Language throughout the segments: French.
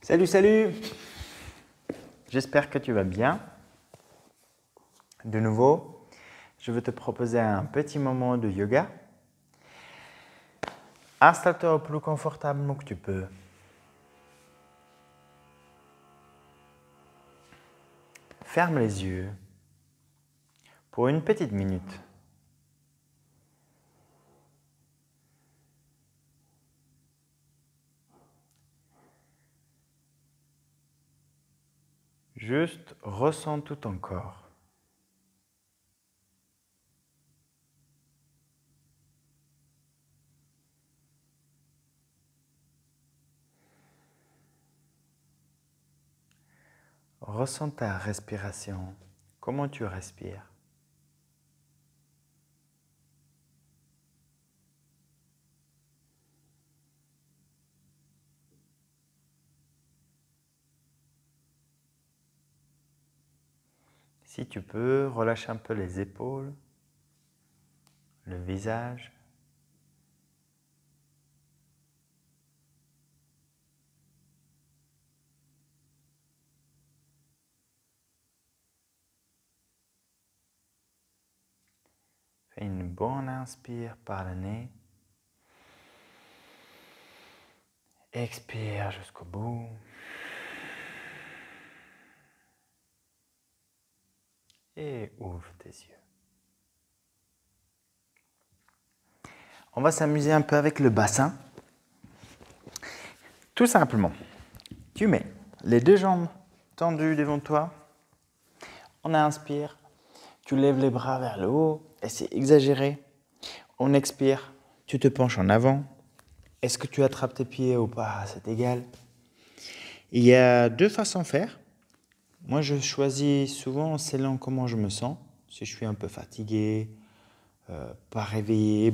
Salut, salut! J'espère que tu vas bien. De nouveau, je vais te proposer un petit moment de yoga. Installe-toi au plus confortablement que tu peux. Ferme les yeux pour une petite minute. Juste ressens tout ton corps. Ressens ta respiration. Comment tu respires? Si tu peux, relâche un peu les épaules, le visage. Fais une bonne inspire par le nez. Expire jusqu'au bout. Et ouvre tes yeux. On va s'amuser un peu avec le bassin. Tout simplement, tu mets les deux jambes tendues devant toi. On inspire, tu lèves les bras vers le haut et c'est exagéré. On expire, tu te penches en avant. Est-ce que tu attrapes tes pieds ou pas? C'est égal. Il y a deux façons de faire. Moi, je choisis souvent selon comment je me sens. Si je suis un peu fatigué, pas réveillé,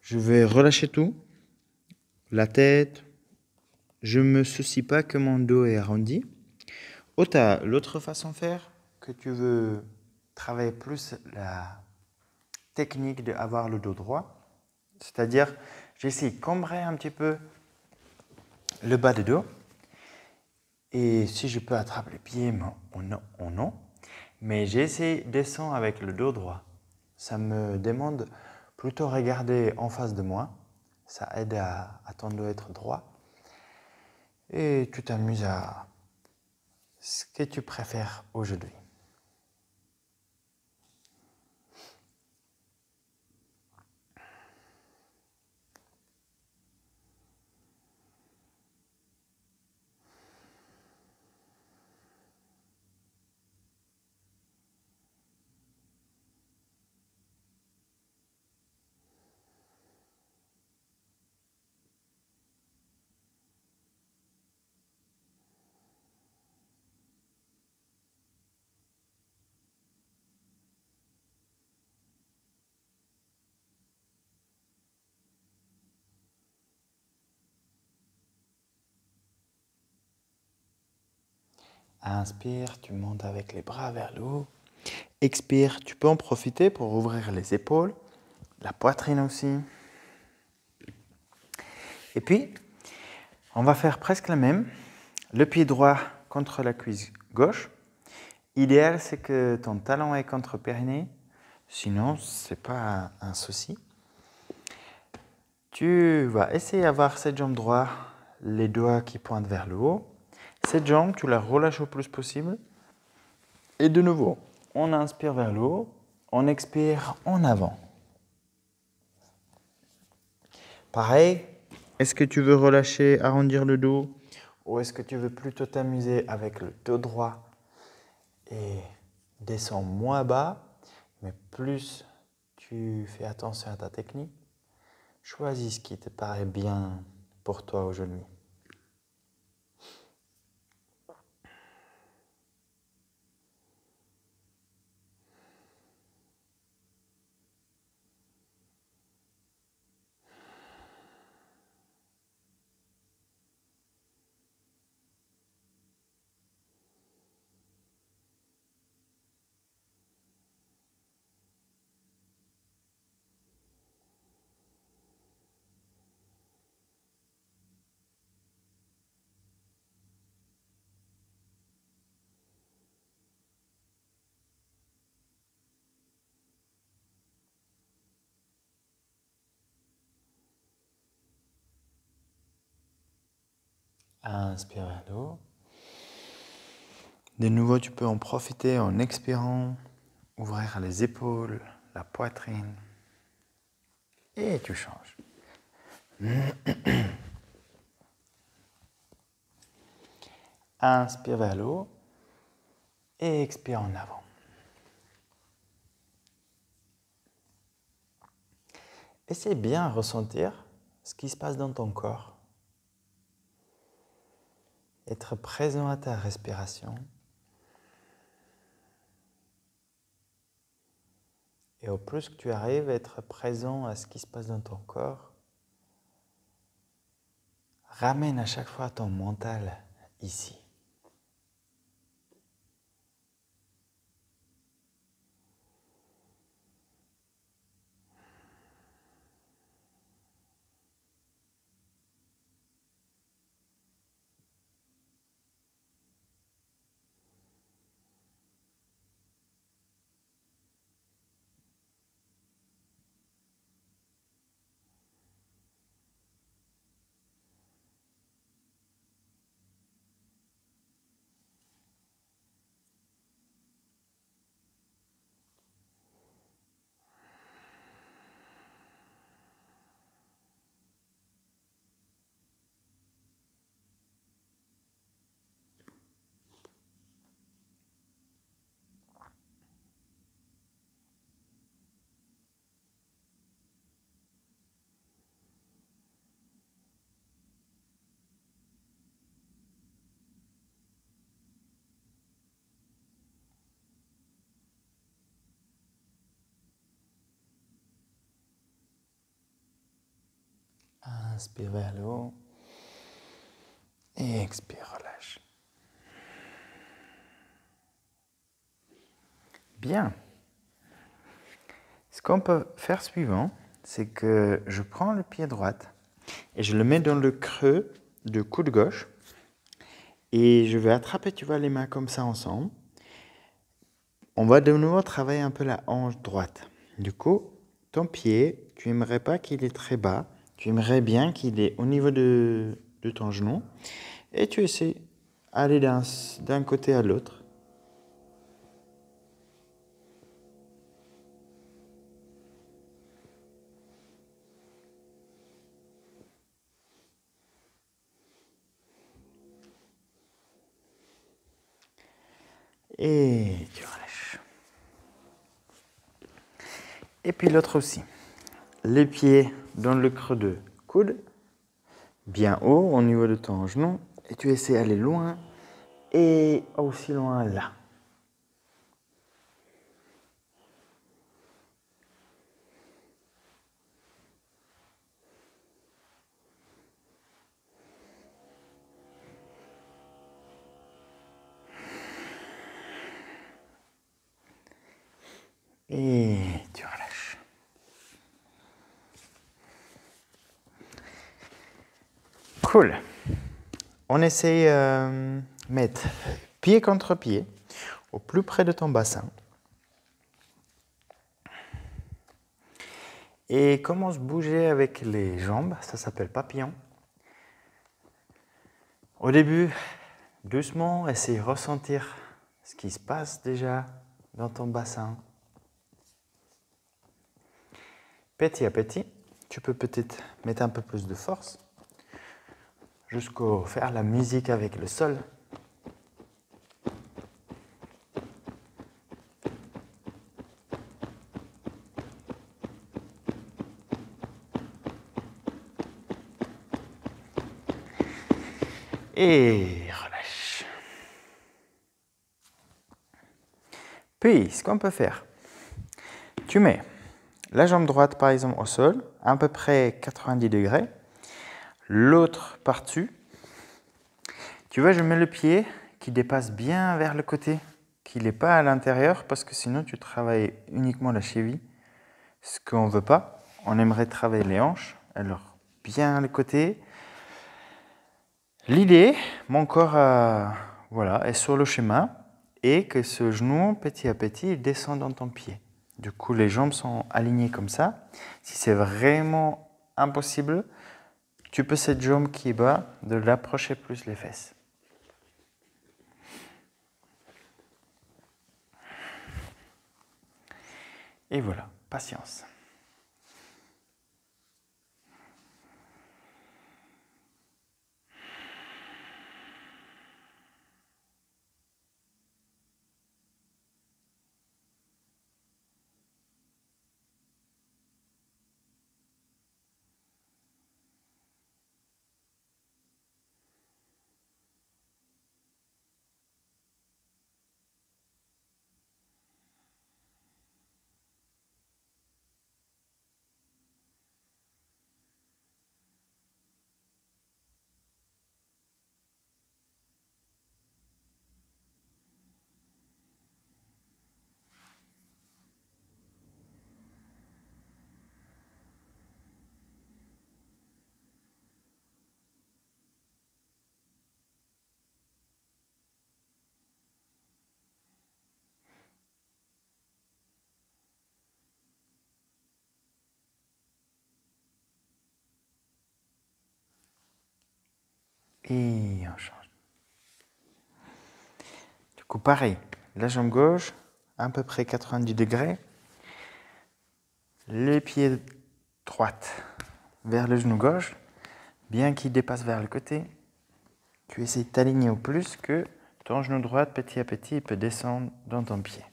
je vais relâcher tout. La tête, je ne me soucie pas que mon dos est arrondi. Ou tu as l'autre façon de faire, que tu veux travailler plus la technique d'avoir le dos droit. C'est-à-dire, j'essaie de cambrer un petit peu le bas du dos. Et si je peux attraper les pieds, non. Mais j'essaie de descendre avec le dos droit. Ça me demande plutôt regarder en face de moi. Ça aide à ton dos être droit. Et tu t'amuses à ce que tu préfères aujourd'hui. Inspire, tu montes avec les bras vers le haut. Expire, tu peux en profiter pour ouvrir les épaules, la poitrine aussi. Et puis, on va faire presque la même. Le pied droit contre la cuisse gauche. Idéal, c'est que ton talon est contre périnée. Sinon, ce n'est pas un souci. Tu vas essayer d'avoir cette jambe droite, les doigts qui pointent vers le haut. Cette jambe, tu la relâches au plus possible. Et de nouveau, on inspire vers le haut, on expire en avant. Pareil, est-ce que tu veux relâcher, arrondir le dos ou est-ce que tu veux plutôt t'amuser avec le dos droit et descends moins bas, mais plus tu fais attention à ta technique? Choisis ce qui te paraît bien pour toi aujourd'hui. Inspire vers le haut. De nouveau, tu peux en profiter en expirant, ouvrir les épaules, la poitrine. Et tu changes. Inspire vers le haut et expire en avant. Essaie bien de ressentir ce qui se passe dans ton corps. Être présent à ta respiration. Et au plus que tu arrives à être présent à ce qui se passe dans ton corps, ramène à chaque fois ton mental ici. Inspire vers le haut et expire, relâche. Bien. Ce qu'on peut faire suivant, c'est que je prends le pied droit et je le mets dans le creux du coude gauche et je vais attraper, tu vois, les mains comme ça ensemble. On va de nouveau travailler un peu la hanche droite. Du coup, ton pied, tu n'aimerais pas qu'il est très bas, tu aimerais bien qu'il est au niveau de ton genou et tu essaies d'aller d'un côté à l'autre. Et tu relâches. Et puis l'autre aussi. Les pieds dans le creux de coude, bien haut au niveau de ton genou. Et tu essaies d'aller loin et aussi loin là. Et tu relâches. Cool. On essaye de mettre pied contre pied au plus près de ton bassin. Et commence à bouger avec les jambes, ça s'appelle papillon. Au début, doucement, essaye de ressentir ce qui se passe déjà dans ton bassin. Petit à petit, tu peux peut-être mettre un peu plus de force jusqu'à faire la musique avec le sol. Et relâche. Puis, ce qu'on peut faire, tu mets la jambe droite par exemple au sol, à peu près 90 degrés, l'autre par-dessus. Tu vois, je mets le pied qui dépasse bien vers le côté, qu'il n'est pas à l'intérieur, parce que sinon tu travailles uniquement la cheville, ce qu'on ne veut pas. On aimerait travailler les hanches, alors bien le côté. L'idée, mon corps est sur le chemin et que ce genou, petit à petit, il descend dans ton pied. Du coup, les jambes sont alignées comme ça. Si c'est vraiment impossible, tu peux cette jambe qui est bas, de l'approcher plus les fesses. Et voilà, patience. Et on change. Du coup, pareil, la jambe gauche, à peu près 90 degrés. Les pieds droits vers le genou gauche, bien qu'il dépasse vers le côté. Tu essaies de t'aligner au plus que ton genou droit, petit à petit, peut descendre dans ton pied.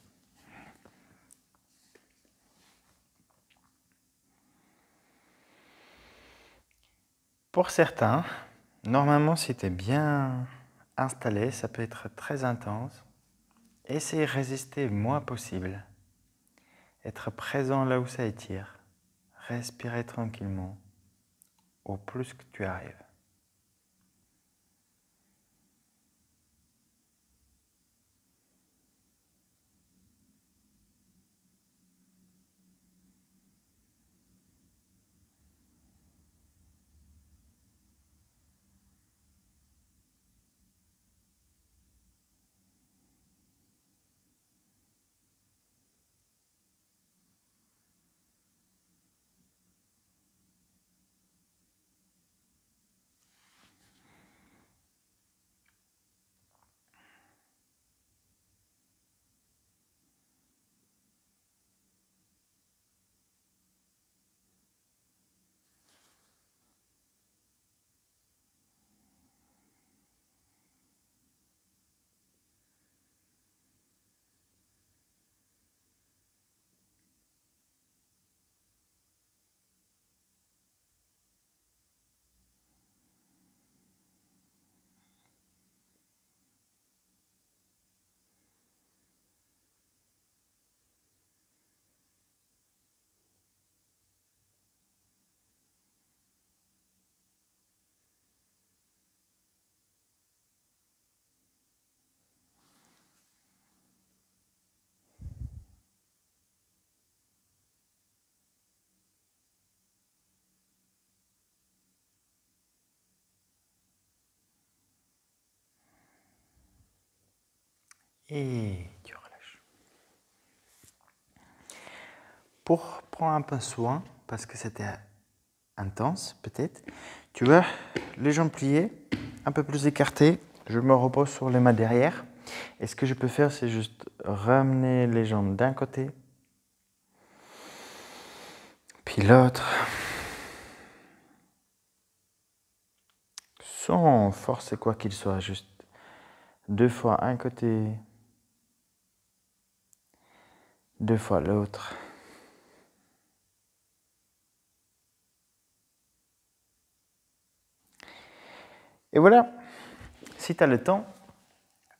Pour certains, normalement, si tu es bien installé, ça peut être très intense. Essaye de résister le moins possible. Être présent là où ça étire. Respirer tranquillement, au plus que tu arrives. Et tu relâches. Pour prendre un peu soin, parce que c'était intense peut-être, tu vois, les jambes pliées, un peu plus écartées, je me repose sur les mains derrière. Et ce que je peux faire, c'est juste ramener les jambes d'un côté, puis l'autre, sans forcer quoi qu'il soit, juste 2 fois un côté, 2 fois l'autre. Et voilà, si tu as le temps,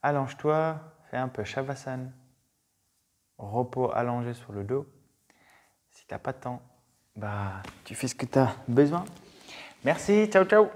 allonge-toi, fais un peu Shavasana, repos allongé sur le dos. Si tu n'as pas de temps, bah, tu fais ce que tu as besoin. Merci, ciao ciao.